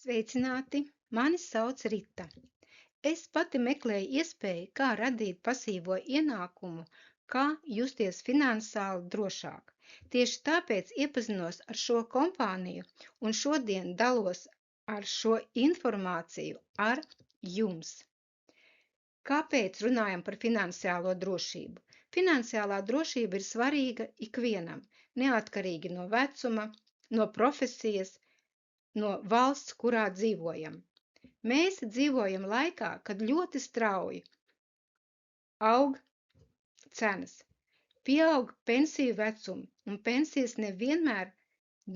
Sveicināti! Mani sauc Rita. Es pati meklēju iespēju, kā radīt pasīvo ienākumu, kā justies finansiāli drošāk. Tieši tāpēc iepazinos ar šo kompāniju un šodien dalos ar šo informāciju ar jums. Kāpēc runājam par finansiālo drošību? Finansiālā drošība ir svarīga ikvienam, neatkarīgi no vecuma, no profesijas, no valsts, kurā dzīvojam. Mēs dzīvojam laikā, kad ļoti strauji aug cenas, pieaug pensiju vecumi, un pensijas nevienmēr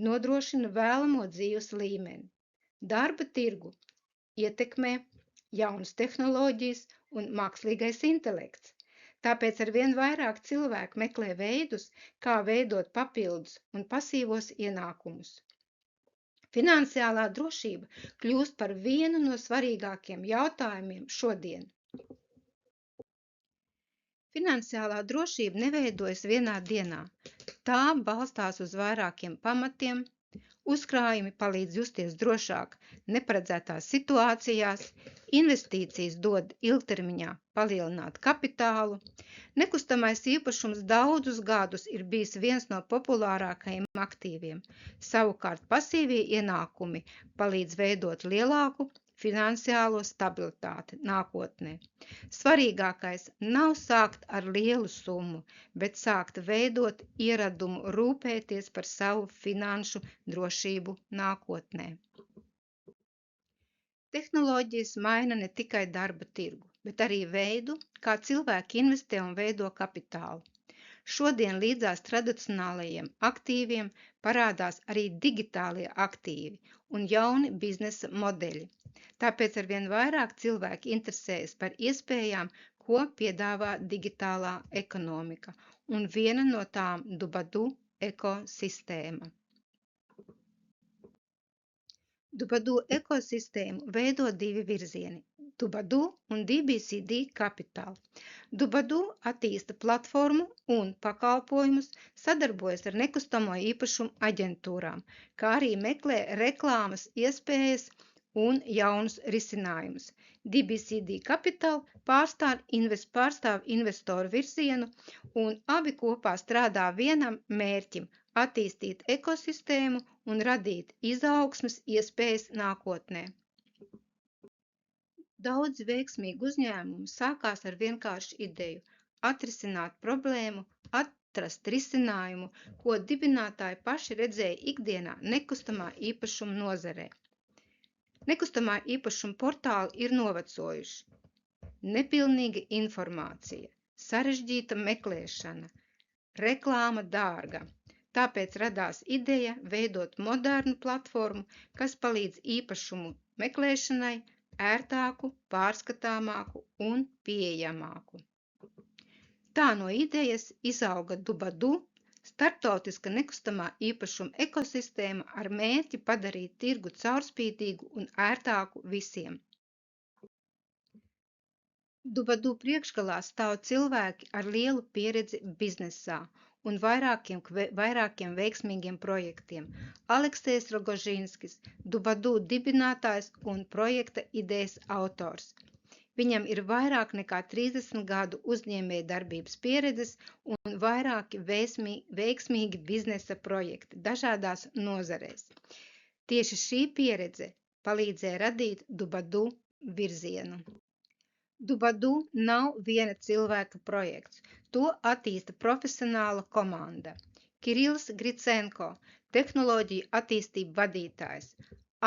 nodrošina vēlamo dzīves līmeni. Darba tirgu ietekmē jaunas tehnoloģijas un mākslīgais intelekts. Tāpēc arvien vairāk cilvēku meklē veidus, kā veidot papildus un pasīvos ienākumus. Finansiālā drošība kļūst par vienu no svarīgākiem jautājumiem šodien. Finansiālā drošība neveidojas vienā dienā. Tā balstās uz vairākiem pamatiem. Uzkrājumi palīdz justies drošāk neparedzētās situācijās, investīcijas dod ilgtermiņā palielināt kapitālu. Nekustamais īpašums daudzus gadus ir bijis viens no populārākajiem aktīviem. Savukārt pasīvie ienākumi palīdz veidot lielāku finansiālo stabilitāti nākotnē. Svarīgākais nav sākt ar lielu summu, bet sākt veidot ieradumu rūpēties par savu finanšu drošību nākotnē. Tehnoloģijas maina ne tikai darba tirgu, bet arī veidu, kā cilvēki investē un veido kapitālu. Šodien līdzās tradicionālajiem aktīviem parādās arī digitālie aktīvi un jauni biznesa modeļi. Tāpēc arvien vairāk cilvēki interesējas par iespējām, ko piedāvā digitālā ekonomika, un viena no tām Dubadu ekosistēma. Dubadu ekosistēmu veido divi virzieni – Dubadu un DBCD Capital. Dubadu attīsta platformu un pakalpojumus, sadarbojas ar nekustamo īpašumu aģentūrām, kā arī meklē reklāmas iespējas un jaunus risinājumus. DBCD Capital pārstāv investoru virzienu, un abi kopā strādā vienam mērķim – attīstīt ekosistēmu un radīt izaugsmes iespējas nākotnē. Daudzi veiksmīgi uzņēmumi sākās ar vienkāršu ideju – atrisināt problēmu, atrast risinājumu, ko dibinātāji paši redzēja ikdienā nekustamā īpašuma nozarē. Nekustamā īpašuma portāli ir novecojuši. Nepilnīga informācija, sarežģīta meklēšana, reklāma dārga. Tāpēc radās ideja veidot modernu platformu, kas palīdz īpašumu meklēšanai ērtāku, pārskatāmāku un pieejamāku. Tā no idejas izauga Dubadu, starptautiska nekustamā īpašuma ekosistēma ar mērķi padarīt tirgu caurspīdīgu un ērtāku visiem. Dubadu priekšgalā stāv cilvēki ar lielu pieredzi biznesā un vairākiem veiksmīgiem projektiem. Aleksejs Rogožinskis, Dubadu dibinātājs un projekta idejas autors. Viņam ir vairāk nekā 30 gadu uzņēmējdarbības pieredzes un vairāki veiksmīgi biznesa projekti dažādās nozarēs. Tieši šī pieredze palīdzēja radīt Dubadu virzienu. Dubadu nav viena cilvēka projekts, to attīsta profesionāla komanda. Kirills Gricenko, tehnoloģiju attīstību vadītājs,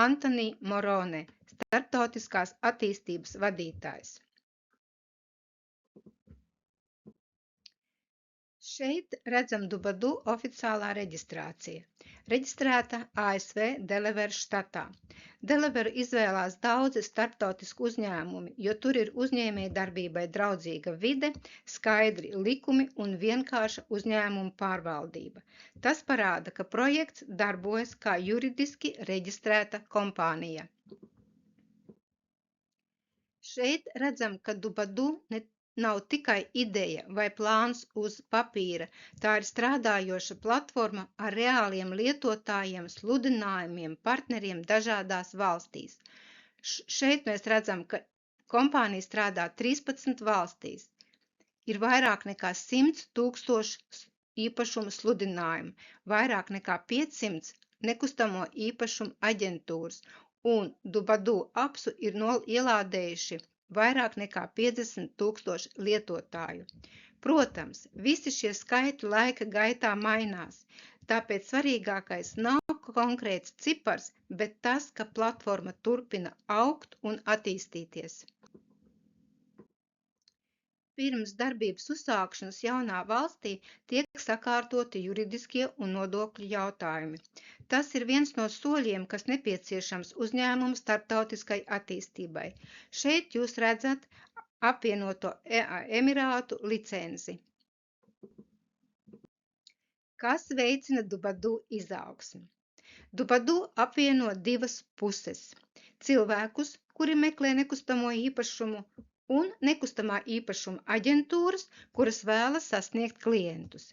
Antoni Morone, starptautiskās attīstības vadītājs. Šeit redzam Dubadu oficiālā reģistrācija. Reģistrēta ASV Delaware štatā. Delaware izvēlās daudzi starptautisku uzņēmumi, jo tur ir uzņēmējdarbībai draudzīga vide, skaidri likumi un vienkārša uzņēmumu pārvaldība. Tas parāda, ka projekts darbojas kā juridiski reģistrēta kompānija. Šeit redzam, ka Dubadu ne nav tikai ideja vai plāns uz papīra, tā ir strādājoša platforma ar reāliem lietotājiem, sludinājumiem, partneriem dažādās valstīs. Šeit mēs redzam, ka kompānija strādā 13 valstīs. Ir vairāk nekā 100 000 īpašumu sludinājumu, vairāk nekā 500 nekustamo īpašumu aģentūras, un Dubadu apsu ir ielādējuši vairāk nekā 50 000 lietotāju. Protams, visi šie skaitļi laika gaitā mainās, tāpēc svarīgākais nav konkrēts cipars, bet tas, ka platforma turpina augt un attīstīties. Pirms darbības uzsākšanas jaunā valstī tiek sakārtoti juridiskie un nodokļu jautājumi. Tas ir viens no soļiem, kas nepieciešams uzņēmumu starptautiskai attīstībai. Šeit jūs redzat apvienoto Emirātu licenci, kas veicina Dubadu izaugsmi. Dubadu apvieno divas puses – cilvēkus, kuri meklē nekustamo īpašumu, un nekustamā īpašuma aģentūras, kuras vēlas sasniegt klientus.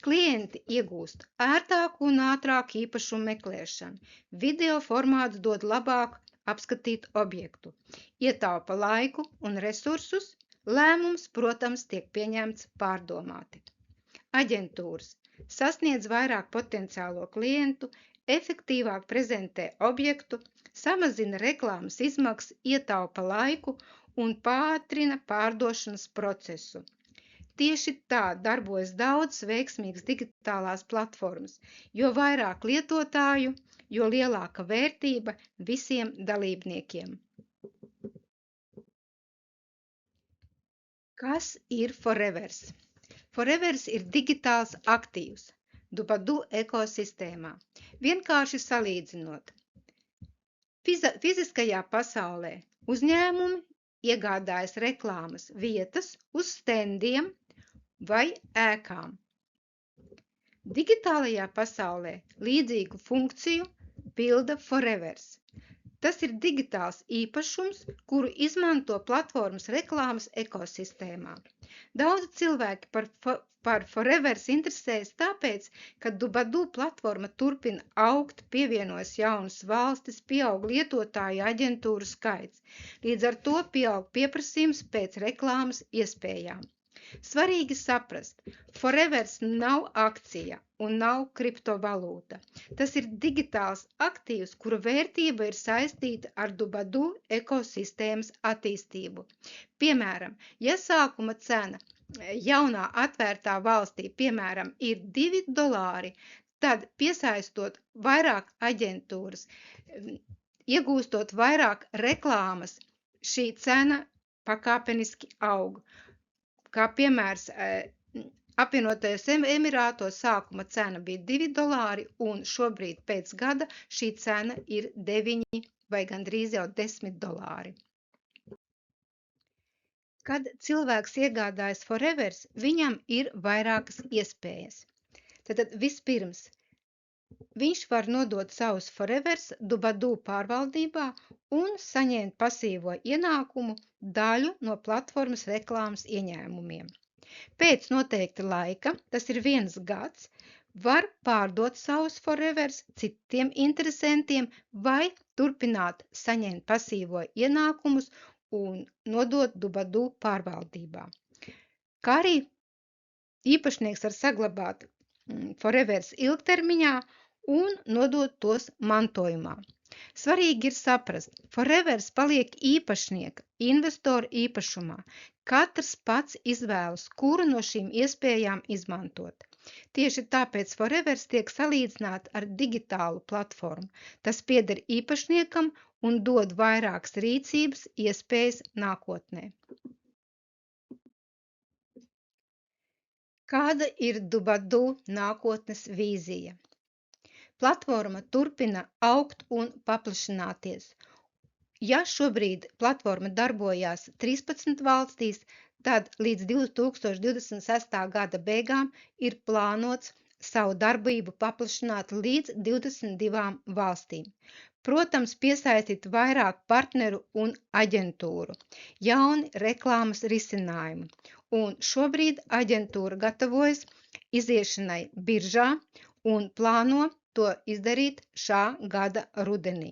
Klienti iegūst ērtāku un ātrāku īpašumu meklēšanu. Video formāts dod labāku apskatīt objektu, ietaupa laiku un resursus, lēmums, protams, tiek pieņemts pārdomāti. Aģentūras sasniedz vairāk potenciālo klientu, efektīvāk prezentē objektu, samazina reklāmas izmaksas, ietaupa laiku un pātrina pārdošanas procesu. Tieši tā darbojas daudz veiksmīgas digitālās platformas, jo vairāk lietotāju, jo lielāka vērtība visiem dalībniekiem. Kas ir Forevers? Forevers ir digitāls aktīvs Dubadu ekosistēmā. Vienkārši salīdzinot, fiziskajā pasaulē uzņēmumi iegādājas reklāmas vietas uz stendiem vai ēkām. Digitālajā pasaulē līdzīgu funkciju pilda Forevers. Tas ir digitāls īpašums, kuru izmanto platformas reklāmas ekosistēmā. Daudzi cilvēki par Forevers interesējas tāpēc, ka Dubadu platforma turpina augt, pievienojas jaunas valstis, pieaug lietotāju aģentūru skaits. Līdz ar to pieaug pieprasījums pēc reklāmas iespējām. Svarīgi saprast, Forevers nav akcija un nav kriptovalūta. Tas ir digitāls aktīvs, kura vērtība ir saistīta ar Dubadu ekosistēmas attīstību. Piemēram, ja sākuma cena jaunā atvērtā valstī, piemēram, ir $2, tad piesaistot vairāk aģentūras, iegūstot vairāk reklāmas, šī cena pakāpeniski aug. Kā piemērs, apvienotajos Emirātos sākuma cena bija $2, un šobrīd pēc gada šī cena ir 9 vai gandrīz jau $10. Kad cilvēks iegādājas Forevers, viņam ir vairākas iespējas. Tad vispirms viņš var nodot savus Forevers Dubadu pārvaldībā un saņemt pasīvo ienākumu daļu no platformas reklāmas ieņēmumiem. Pēc noteikta laika, tas ir 1 gads, var pārdot savus Forevers citiem interesantiem vai turpināt saņemt pasīvo ienākumus un nodot Dubadu pārvaldībā. Kā arī īpašnieks var saglabāt Forevers ilgtermiņā un nodot tos mantojumā. Svarīgi ir saprast, Forevers paliek īpašnieka, investoru īpašumā. Katrs pats izvēlas, kuru no šīm iespējām izmantot. Tieši tāpēc Forevers tiek salīdzināta ar digitālu platformu. Tas pieder īpašniekam un dod vairākas rīcības iespējas nākotnē. Kāda ir Dubadu nākotnes vīzija? Platforma turpina augt un paplašināties. Ja šobrīd platforma darbojās 13 valstīs, tad līdz 2026. gada beigām ir plānots savu darbību paplašināt līdz 22 valstīm. Protams, piesaistīt vairāk partneru un aģentūru, jauni reklāmas risinājumi. Un šobrīd aģentūra gatavojas iziešanai biržā un plāno to izdarīt šā gada rudenī.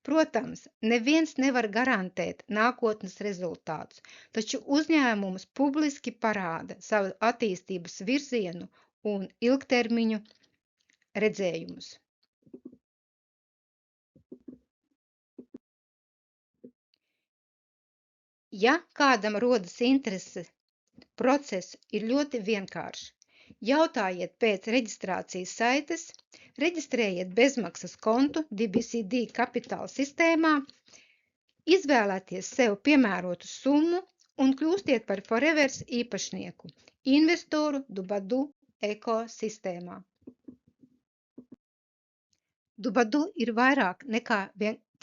Protams, neviens nevar garantēt nākotnes rezultātus, taču uzņēmums publiski parāda savu attīstības virzienu un ilgtermiņu redzējumus. Ja kādam rodas interese, process ir ļoti vienkāršs. Jautājiet pēc reģistrācijas saites, reģistrējiet bezmaksas kontu DBCD kapitāla sistēmā, izvēlēties sev piemērotu summu un kļūstiet par Forevers īpašnieku, investoru Dubadu ekosistēmā. Dubadu ir vairāk nekā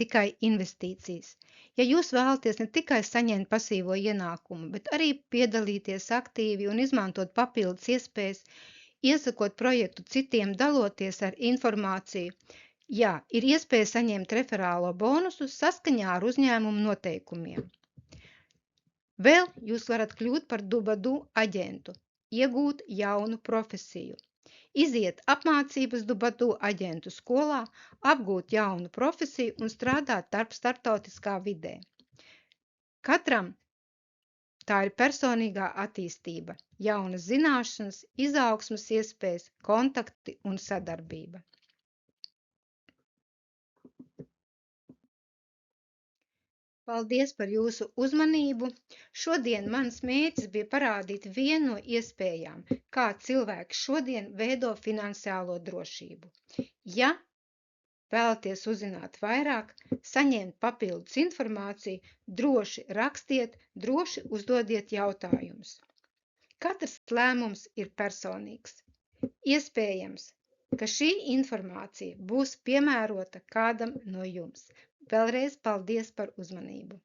tikai investīcijas. Ja jūs vēlaties ne tikai saņemt pasīvo ienākumu, bet arī piedalīties aktīvi un izmantot papildus iespējas, iesakot projektu citiem, daloties ar informāciju, jā, ir iespēja saņemt referālo bonusu saskaņā ar uzņēmumu noteikumiem. Vēl jūs varat kļūt par Dubadu aģentu, iegūt jaunu profesiju. Iziet apmācības Dubadu aģentu skolā, apgūt jaunu profesiju un strādāt starptautiskā vidē. Katram tā ir personīgā attīstība, jaunas zināšanas, izaugsmes iespējas, kontakti un sadarbība. Paldies par jūsu uzmanību! Šodien mans mērķis bija parādīt vienu no iespējām, kā cilvēki šodien veido finansiālo drošību. Ja vēlaties uzzināt vairāk, saņemt papildus informāciju, droši rakstiet, droši uzdodiet jautājumus. Katrs lēmums ir personīgs. Iespējams, ka šī informācija būs piemērota kādam no jums. Vēlreiz paldies par uzmanību!